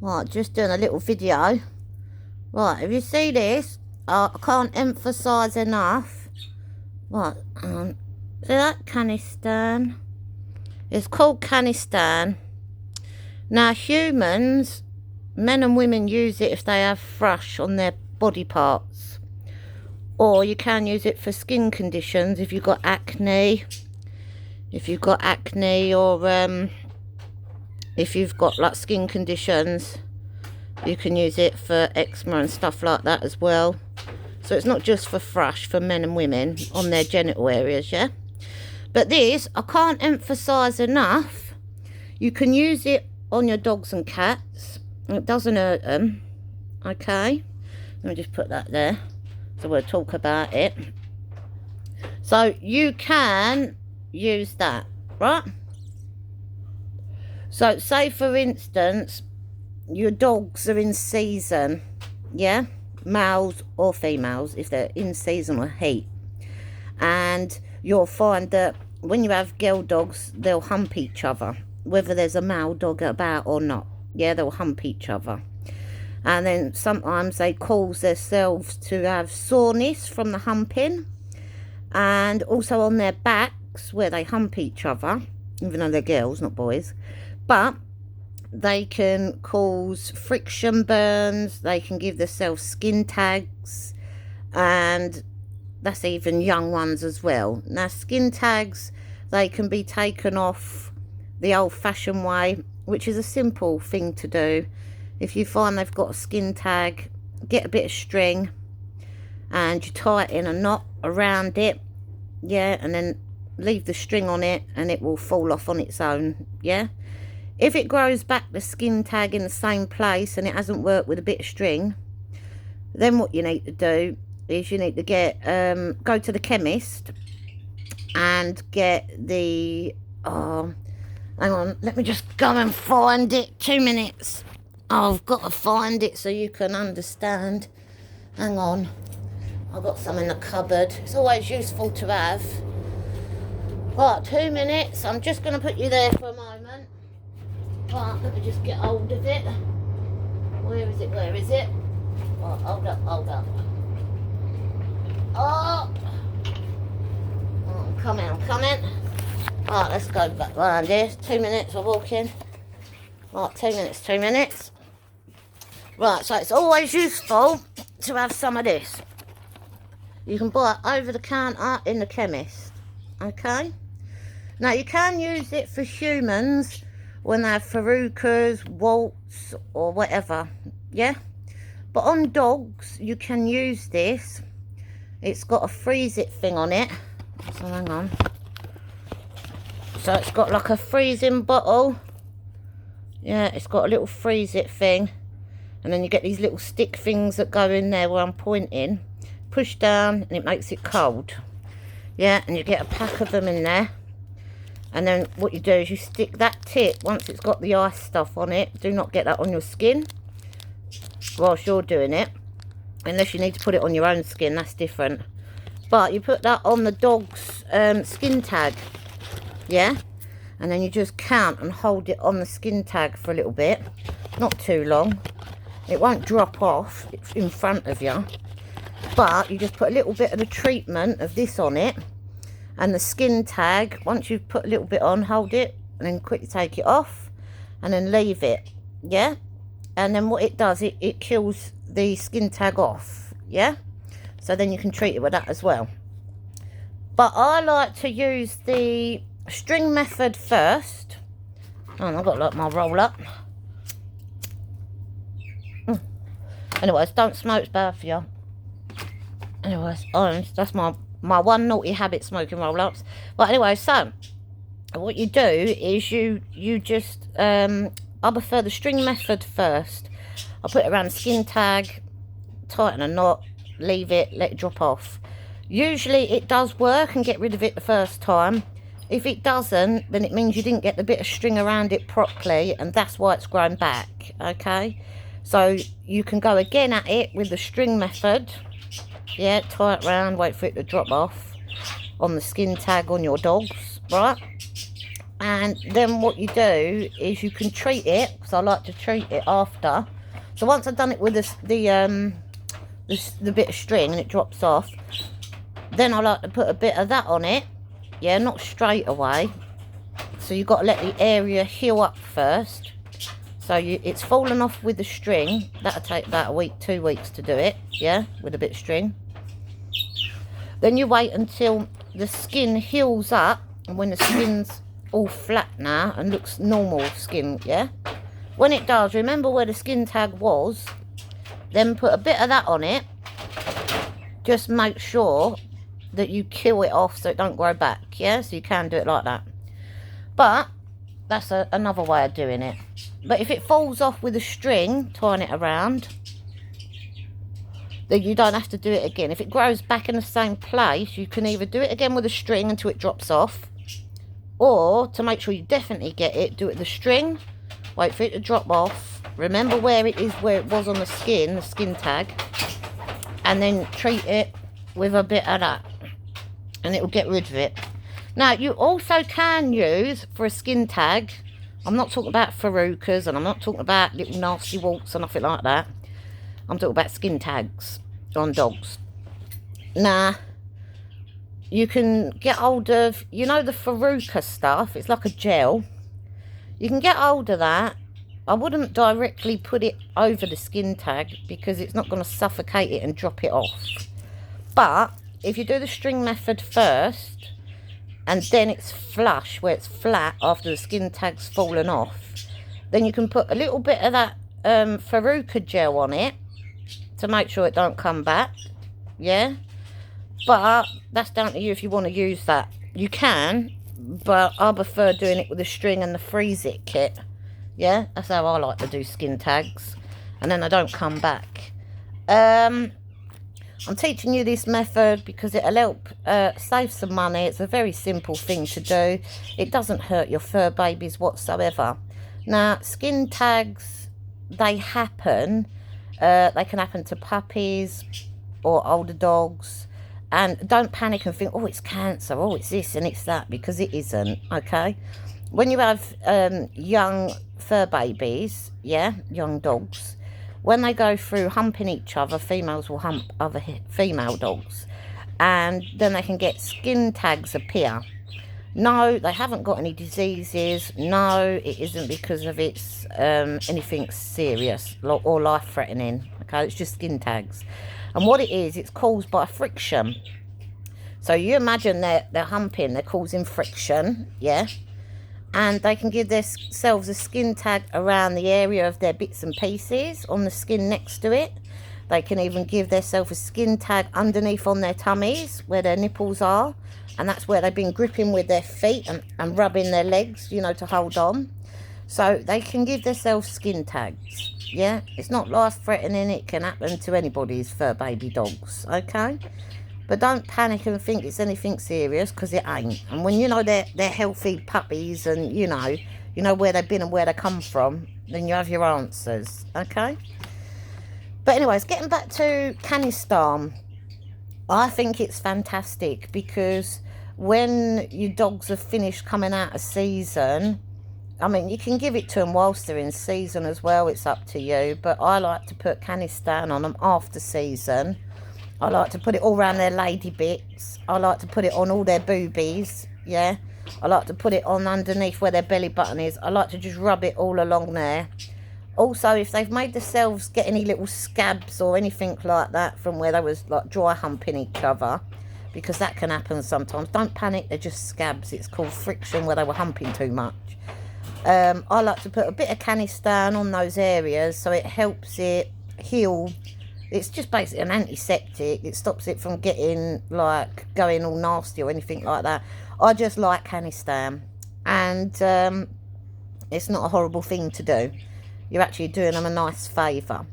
Right, just doing a little video. Right, if you see this, I can't emphasise enough. Right, see that Canistan? It's called Canistan. Now, humans, men and women use it if they have thrush on their body parts. Or you can use it for skin conditions if you've got acne. If you've got acne or if you've got like skin conditions, you can use it for eczema and stuff like that as well. So it's not just for thrush, for men and women on their genital areas, yeah? But this, I can't emphasise enough, you can use it on your dogs and cats. It doesn't hurt them, okay? Let me just put that there, so we'll talk about it. So you can use that, right? So say for instance, your dogs are in season, yeah? Males or females, if they're in seasonal heat. And you'll find that when you have girl dogs, they'll hump each other, whether there's a male dog about or not. Yeah, they'll hump each other. And then sometimes they cause themselves to have soreness from the humping. And also on their backs, where they hump each other, even though they're girls, not boys. But they can cause friction burns, they can give themselves skin tags, and that's even young ones as well. Now, skin tags, they can be taken off the old-fashioned way, which is a simple thing to do. If you find they've got a skin tag, get a bit of string and you tie it in a knot around it, yeah, and then leave the string on it and it will fall off on its own, yeah. If it grows back the skin tag in the same place and it hasn't worked with a bit of string, then what you need to do is you need to get go to the chemist and get the hang on, let me just go and find it. 2 minutes. I've got to find it so you can understand. Hang on, I've got some in the cupboard. It's always useful to have. Right, 2 minutes. I'm just going to put you there for a moment. Right, let me just get hold of it. Where is it? Where is it? Oh, hold up, hold up. Oh, I'm coming, I'm coming. Right, let's go back round here. 2 minutes of walking. Right, 2 minutes, 2 minutes. Right, so it's always useful to have some of this. You can buy it over the counter in the chemist, okay? Now, you can use it for humans when they have verrucas, warts, or whatever, yeah? But on dogs, you can use this. It's got a freeze it thing on it. So hang on. So it's got like a freezing bottle. Yeah, it's got a little freeze it thing. And then you get these little stick things that go in there where I'm pointing. Push down and it makes it cold. Yeah, and you get a pack of them in there. And then what you do is you stick that tip, once it's got the ice stuff on it, do not get that on your skin whilst you're doing it. Unless you need to put it on your own skin, that's different. But you put that on the dog's skin tag, yeah? And then you just count and hold it on the skin tag for a little bit. Not too long. It won't drop off, it's in front of you. But you just put a little bit of the treatment of this on it. And the skin tag, once you've put a little bit on, hold it and then quickly take it off and then leave it, yeah? And then what it does, it kills the skin tag off, yeah? So then you can treat it with that as well. But I like to use the string method first. Oh, I've got like my roll up. Anyways, don't smoke, it's bad for you. Anyways, that's my one naughty habit, smoking roll-ups. But anyway, so what you do is you just I prefer the string method first. I put it around the skin tag, tighten a knot, leave it, let it drop off. Usually it does work and get rid of it the first time. If it doesn't, then it means you didn't get the bit of string around it properly, and that's why it's grown back, okay? So you can go again at it with the string method. Yeah, tie it round, wait for it to drop off on the skin tag on your dogs, right? And then what you do is you can treat it, because I like to treat it after. So once I've done it with the bit of string and it drops off, then I like to put a bit of that on it. Yeah, not straight away. So you've got to let the area heal up first. So it's fallen off with the string. That'll take about a week, 2 weeks to do it. Yeah, with a bit of string. Then you wait until the skin heals up, and when the skin's all flat now and looks normal skin, yeah? When it does, remember where the skin tag was, then put a bit of that on it. Just make sure that you kill it off so it don't grow back, yeah? So you can do it like that. But that's another way of doing it. But if it falls off with a string, tying it around, then you don't have to do it again. If it grows back in the same place, you can either do it again with a string until it drops off, or to make sure you definitely get it, do it with the string, wait for it to drop off, remember where it is, where it was on the skin tag, and then treat it with a bit of that, and it will get rid of it. Now, you also can use, for a skin tag, I'm not talking about verrucas, and I'm not talking about little nasty warts or nothing like that. I'm talking about skin tags on dogs. Now, you can get hold of, you know, the verruca stuff. It's like a gel. You can get hold of that. I wouldn't directly put it over the skin tag because it's not going to suffocate it and drop it off. But if you do the string method first, and then it's flush, where it's flat after the skin tag's fallen off, then you can put a little bit of that verruca gel on it to make sure it don't come back, yeah? But that's down to you if you want to use that. You can, but I prefer doing it with the string and the freeze it kit, yeah? That's how I like to do skin tags, and then I don't come back. I'm teaching you this method because it'll help save some money. It's a very simple thing to do. It doesn't hurt your fur babies whatsoever. Now, skin tags, they happen. They can happen to puppies or older dogs. And don't panic and think, oh, it's cancer, oh, it's this and it's that, because it isn't, okay? When you have young fur babies, yeah, young dogs, when they go through humping each other, females will hump other female dogs, and then they can get skin tags appear. No, they haven't got any diseases. No, it isn't because of it's anything serious or life-threatening. Okay, it's just skin tags. And what it is, it's caused by friction. So you imagine they're humping, they're causing friction, yeah? And they can give themselves a skin tag around the area of their bits and pieces on the skin next to it. They can even give themselves a skin tag underneath on their tummies where their nipples are. And that's where they've been gripping with their feet and rubbing their legs, you know, to hold on. So they can give themselves skin tags, yeah? It's not life-threatening. It can happen to anybody's fur baby dogs, okay? But don't panic and think it's anything serious, because it ain't. And when you know they're healthy puppies and, you know where they've been and where they come from, then you have your answers, okay? But anyways, getting back to Canistan, I think it's fantastic because when your dogs have finished coming out of season, I mean, you can give it to them whilst they're in season as well. It's up to you. But I like to put Canistan on them after season. I like to put it all around their lady bits. I like to put it on all their boobies, yeah. I like to put it on underneath where their belly button is. I like to just rub it all along there. Also, if they've made themselves get any little scabs or anything like that from where they was like dry humping each other, because that can happen sometimes. Don't panic, they're just scabs. It's called friction where they were humping too much. I like to put a bit of Canistan on those areas so it helps it heal. It's just basically an antiseptic. It stops it from getting like going all nasty or anything like that. I just like Canistan, and it's not a horrible thing to do. You're actually doing them a nice favour.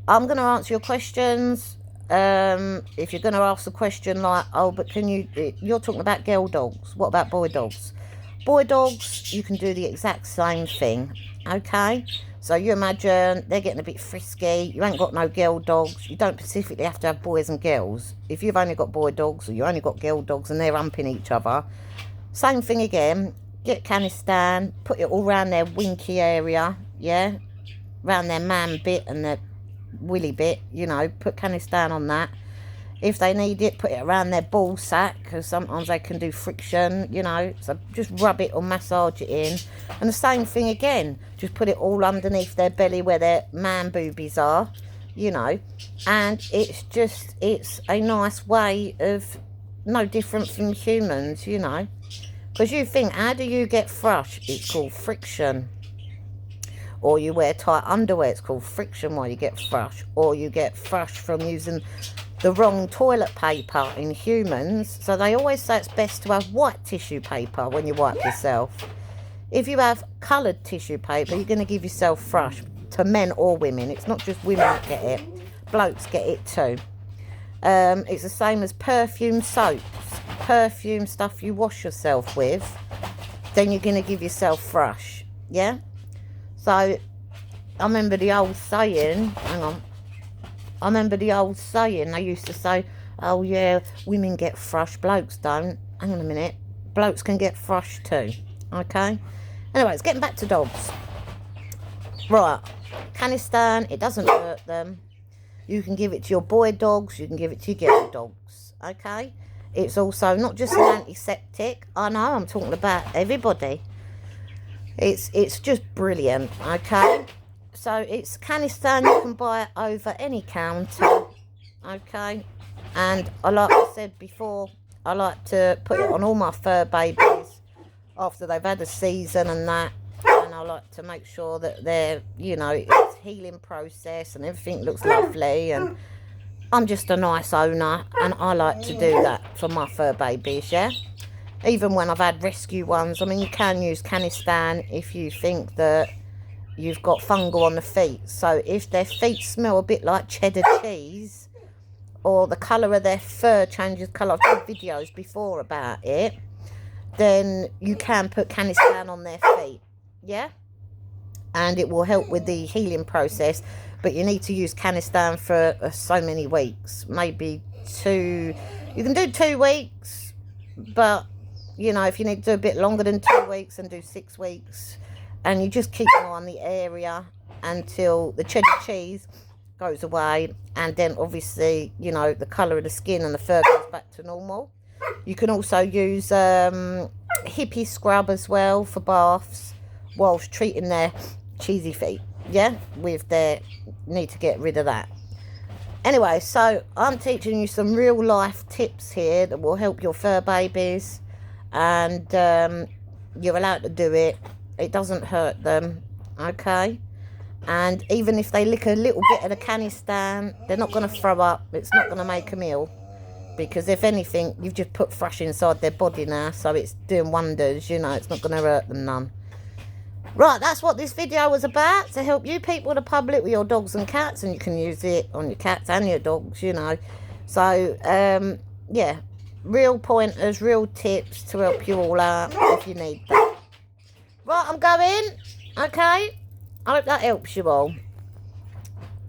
I'm going to answer your questions. If you're going to ask a question like, oh, but you're talking about girl dogs. What about boy dogs? Boy dogs, you can do the exact same thing, okay? So you imagine they're getting a bit frisky. You ain't got no girl dogs. You don't specifically have to have boys and girls. If you've only got boy dogs or you only got girl dogs and they're humping each other, same thing again. get Canistan, put it all around their winky area, yeah, around their man bit and their willy bit, you know, put Canistan on that. If they need it, put it around their ball sack, because sometimes they can do friction, you know, so just rub it or massage it in. And the same thing again, just put it all underneath their belly where their man boobies are, you know, and it's a nice way of, no different from humans, you know, because you think, how do you get thrush? It's called friction. Or you wear tight underwear, it's called friction while you get thrush. Or you get thrush from using the wrong toilet paper in humans. So they always say it's best to have white tissue paper when you wipe yourself. If you have coloured tissue paper, you're going to give yourself thrush, to men or women. It's not just women that get it, blokes get it too. It's the same as perfume soaps, perfume stuff you wash yourself with, then you're going to give yourself thrush, yeah? So I remember the old saying, hang on, I remember the old saying, they used to say, oh yeah, women get thrush, blokes don't. Hang on a minute, blokes can get thrush too, okay? Anyways, getting back to dogs. Right, Canistan, it doesn't hurt them. You can give it to your boy dogs, you can give it to your girl dogs, okay? It's also not just an antiseptic. I know, I'm talking about everybody. It's just brilliant, okay? So it's Canistan, you can buy it over any counter, okay? And like I said before, I like to put it on all my fur babies after they've had a season and that. And I like to make sure that they're, you know, it's healing process and everything looks lovely. And I'm just a nice owner and I like to do that for my fur babies, yeah? Even when I've had rescue ones, I mean, you can use Canistan if you think that you've got fungal on the feet. So if their feet smell a bit like cheddar cheese, or the colour of their fur changes colour, I've done videos before about it, then you can put Canistan on their feet, yeah? And it will help with the healing process, but you need to use Canistan for so many weeks, maybe 2, you can do 2 weeks, but, you know, if you need to do a bit longer than 2 weeks, and do 6 weeks, and you just keep them on the area until the cheddar cheese goes away, and then obviously, you know, the colour of the skin and the fur goes back to normal. You can also use hippie scrub as well for baths whilst treating their cheesy feet, yeah, with their need to get rid of that. Anyway, so I'm teaching you some real life tips here that will help your fur babies, and you're allowed to do it. It doesn't hurt them, okay? And even if they lick a little bit of the Canistan, they're not going to throw up. It's not going to make them ill, because if anything, you've just put thrush inside their body now, so it's doing wonders, you know. It's not going to hurt them none. Right, that's what this video was about, to help you people, the public, with your dogs and cats, and you can use it on your cats and your dogs, you know. So, yeah, real pointers, real tips to help you all out if you need that. Right, I'm going, okay? I hope that helps you all.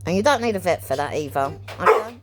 And you don't need a vet for that either, okay?